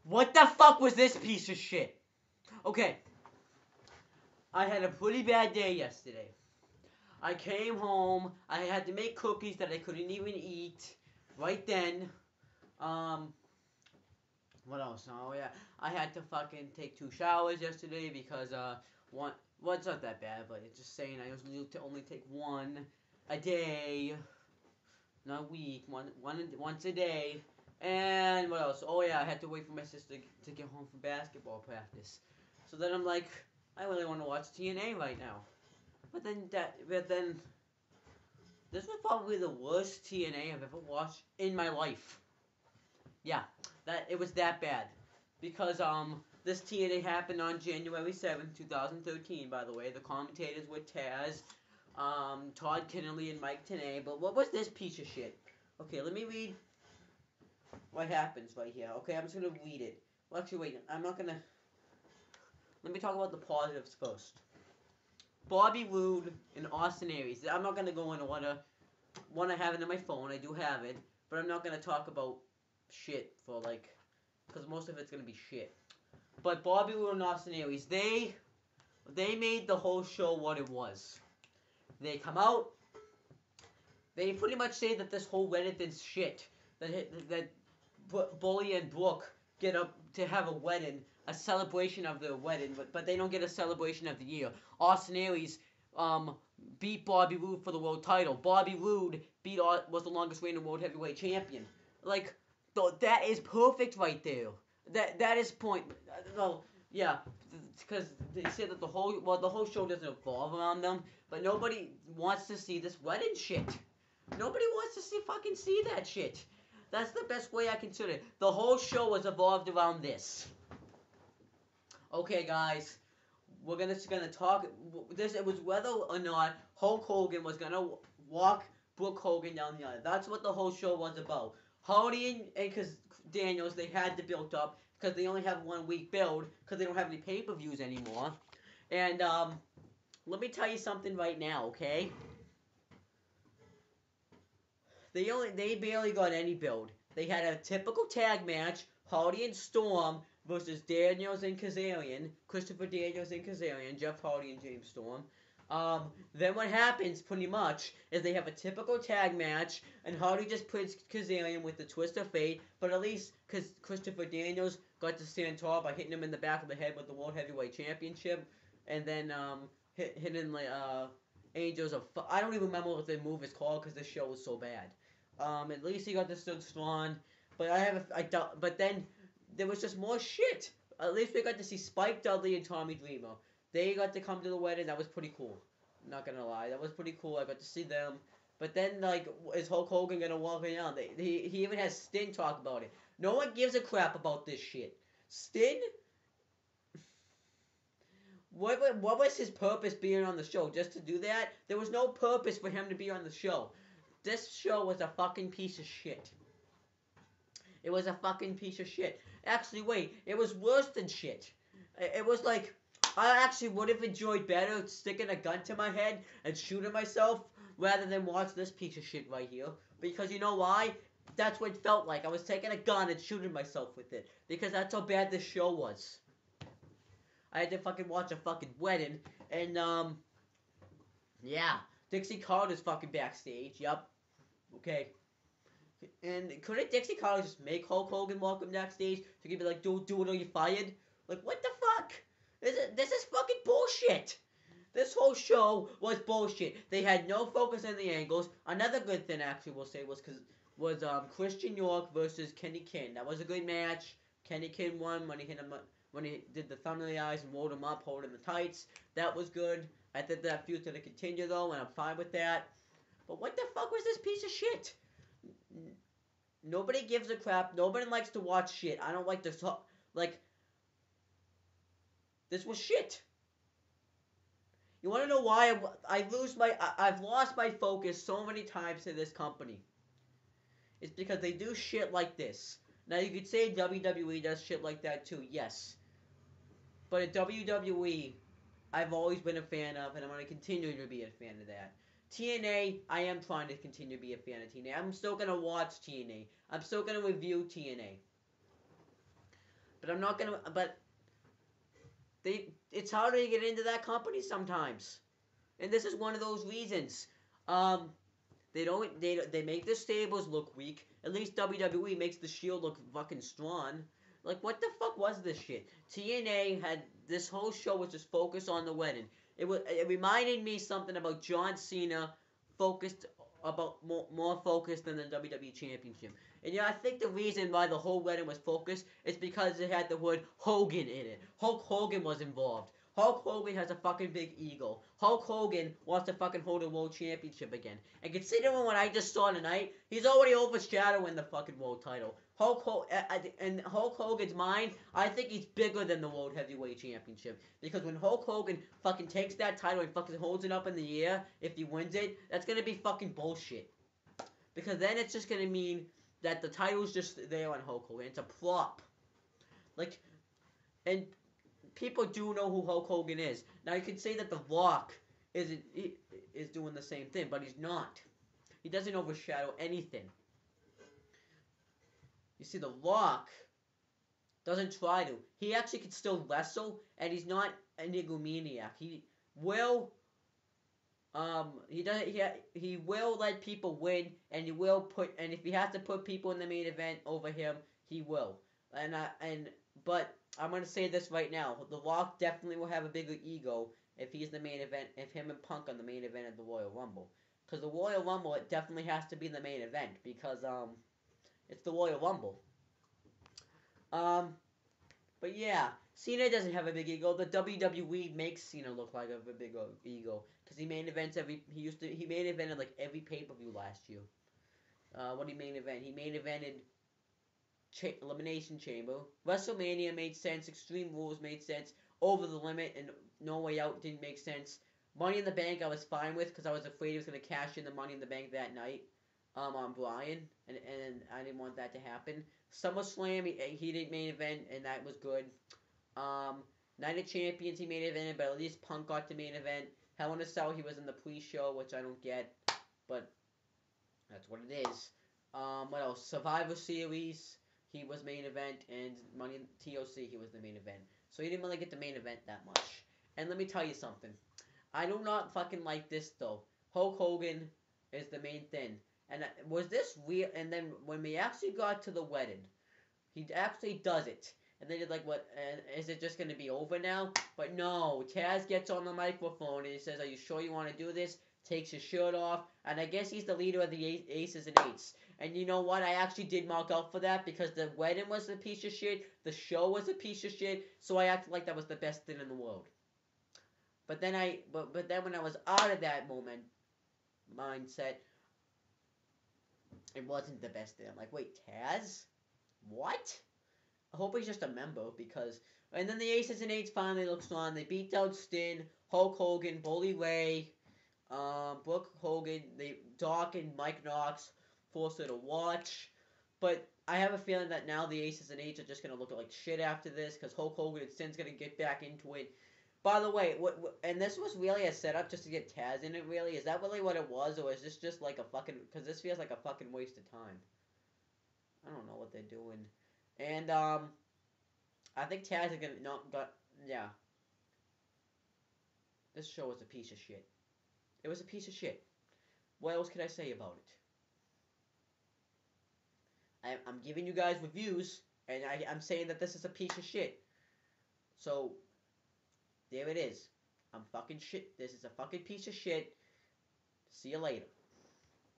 What the fuck was this piece of shit? Okay. I had a pretty bad day yesterday. I came home. I had to make cookies that I couldn't even eat right then. Um, what else? Oh yeah, I had to fucking take 2 showers yesterday because one. Well, it's not that bad, but it's just saying I need to only take one a day, not a week. Once a day. And what else? Oh yeah, I had to wait for my sister to get home from basketball practice. So then I'm like, I really want to watch TNA right now. But then this was probably the worst TNA I've ever watched in my life. Yeah, that it was that bad. Because this TNA happened on January 7th, 2013, by the way. The commentators were Taz, Todd Kennelly, and Mike Tenay. But what was this piece of shit? Okay, let me read what happens right here. Okay, I'm just gonna read it. Well, actually, wait, I'm not gonna. Let me talk about the positives first. Bobby Roode and Austin Aries. I'm not gonna go into order. One, I have it on my phone. I do have it, but I'm not gonna talk about shit for like, because most of it's gonna be shit. But Bobby Roode and Austin Aries, they made the whole show what it was. They come out. They pretty much say that this whole wedding is shit. That Bully and Brooke get up to have a wedding, a celebration of their wedding, but they don't get a celebration of the year. Austin Aries beat Bobby Roode for the world title. Bobby Roode was the longest reigning world heavyweight champion. Like, that is perfect right there. That is point. Well, yeah, because they said that the whole show doesn't revolve around them, but nobody wants to see this wedding shit. Nobody wants to see that shit. That's the best way I consider it. The whole show was evolved around this. Okay, guys, we're gonna talk. It was whether or not Hulk Hogan was gonna walk Brooke Hogan down the aisle. That's what the whole show was about. Hardy and because Daniels, they had to build up because they only have 1 week build because they don't have any pay-per-views anymore. And let me tell you something right now, okay? They barely got any build. They had a typical tag match, Hardy and Storm versus Daniels and Kazarian, Christopher Daniels and Kazarian, Jeff Hardy and James Storm. Then what happens, pretty much, is they have a typical tag match, and Hardy just puts Kazarian with the twist of fate, but at least Christopher Daniels got to stand tall by hitting him in the back of the head with the World Heavyweight Championship, and then hitting Angels of... I don't even remember what the move is called because this show was so bad. At least he got the stood strong, but then there was just more shit. At least we got to see Spike Dudley and Tommy Dreamer. They got to come to the wedding. That was pretty cool. I'm not gonna lie, that was pretty cool. I got to see them. But then, like, is Hulk Hogan gonna walk around? He even has Sting talk about it. No one gives a crap about this shit. Sting. What was his purpose being on the show? Just to do that? There was no purpose for him to be on the show. This show was a fucking piece of shit. It was a fucking piece of shit. Actually, wait, it was worse than shit. It was like, I actually would have enjoyed better sticking a gun to my head and shooting myself rather than watch this piece of shit right here. Because you know why? That's what it felt like. I was taking a gun and shooting myself with it. Because that's how bad this show was. I had to fucking watch a fucking wedding. And, yeah. Dixie Carter's fucking backstage. Yup. Okay. And couldn't Dixie Carter just make Hulk Hogan walk him backstage? So he'd be like, do it or you're fired? Like, what the fuck? This is fucking bullshit. This whole show was bullshit. They had no focus on the angles. Another good thing, actually, we'll say, was Christian York versus Kenny King. That was a good match. Kenny King won when he did the thumb in the eyes and rolled him up, holding the tights. That was good. I think that feud's gonna continue though, and I'm fine with that. But what the fuck was this piece of shit? Nobody gives a crap. Nobody likes to watch shit. I don't like to talk. Like, this was shit. You want to know why I've lost my focus so many times to this company? It's because they do shit like this. Now, you could say WWE does shit like that too, yes. But at WWE, I've always been a fan of, and I'm going to continue to be a fan of that. TNA, I am trying to continue to be a fan of TNA. I'm still going to watch TNA. I'm still going to review TNA. But I'm not gonna. But it's harder to get into that company sometimes, and this is one of those reasons. Um, they make the stables look weak. At least WWE makes the Shield look fucking strong. Like, what the fuck was this shit? TNA had this whole show was just focused on the wedding. It reminded me something about John Cena, focused about more focused than the WWE Championship. And yeah, I think the reason why the whole wedding was focused is because it had the word Hogan in it. Hulk Hogan was involved. Hulk Hogan has a fucking big ego. Hulk Hogan wants to fucking hold a world championship again. And considering what I just saw tonight, he's already overshadowing the fucking world title. In Hulk Hogan's mind, I think he's bigger than the world heavyweight championship. Because when Hulk Hogan fucking takes that title and fucking holds it up in the air, if he wins it, that's gonna be fucking bullshit. Because then it's just gonna mean that the title's just there on Hulk Hogan. It's a prop. Like, and people do know who Hulk Hogan is. Now you can say that The Rock is doing the same thing, but he's not. He doesn't overshadow anything. You see, The Rock doesn't try to. He actually can still wrestle, and he's not an egomaniac. He will. He doesn't. He will let people win, and he will put. And if he has to put people in the main event over him, he will. But I'm gonna say this right now: The Rock definitely will have a bigger ego if he's the main event. If him and Punk are the main event of the Royal Rumble, because the Royal Rumble it definitely has to be the main event because it's the Royal Rumble. But yeah, Cena doesn't have a big ego. The WWE makes Cena look like a big ego because he main events he main evented like every pay-per-view last year. What did he main event? He main evented Elimination Chamber. WrestleMania made sense. Extreme Rules made sense. Over the Limit and No Way Out didn't make sense. Money in the Bank I was fine with because I was afraid he was going to cash in the Money in the Bank that night on Bryan, and I didn't want that to happen. SummerSlam, he didn't main event, and that was good. Night of Champions, he main evented, but at least Punk got to main event. Hell in a Cell, he was in the pre-show, which I don't get, but that's what it is. What else? Survivor Series, he was main event, and Money in TOC, he was the main event. So he didn't really get the main event that much. And let me tell you something. I do not fucking like this, though. Hulk Hogan is the main thing. And was this real? And then when we actually got to the wedding, he actually does it. And then you're like, what? Is it just going to be over now? But no, Taz gets on the microphone and he says, are you sure you want to do this? Takes his shirt off. And I guess he's the leader of the Aces and Eights. And you know what? I actually did mark out for that because the wedding was a piece of shit. The show was a piece of shit. So I acted like that was the best thing in the world. But then but then when I was out of that mindset, it wasn't the best thing. I'm like, wait, Taz? What? I hope he's just a member because... And then the Aces and Eights finally looks on. They beat out Sting, Hulk Hogan, Bully Ray, Brooke Hogan, Doc and Mike Knox forced her to watch. But I have a feeling that now the Aces and Eights are just going to look like shit after this because Hulk Hogan and Sting's going to get back into it. By the way, and this was really a setup just to get Taz in it, really? Is that really what it was, or is this just like a fucking... Because this feels like a fucking waste of time. I don't know what they're doing. And, I think Taz is gonna... Yeah. This show was a piece of shit. It was a piece of shit. What else can I say about it? I'm giving you guys reviews, and I'm saying that this is a piece of shit. So... There it is. I'm fucking shit. This is a fucking piece of shit. See you later.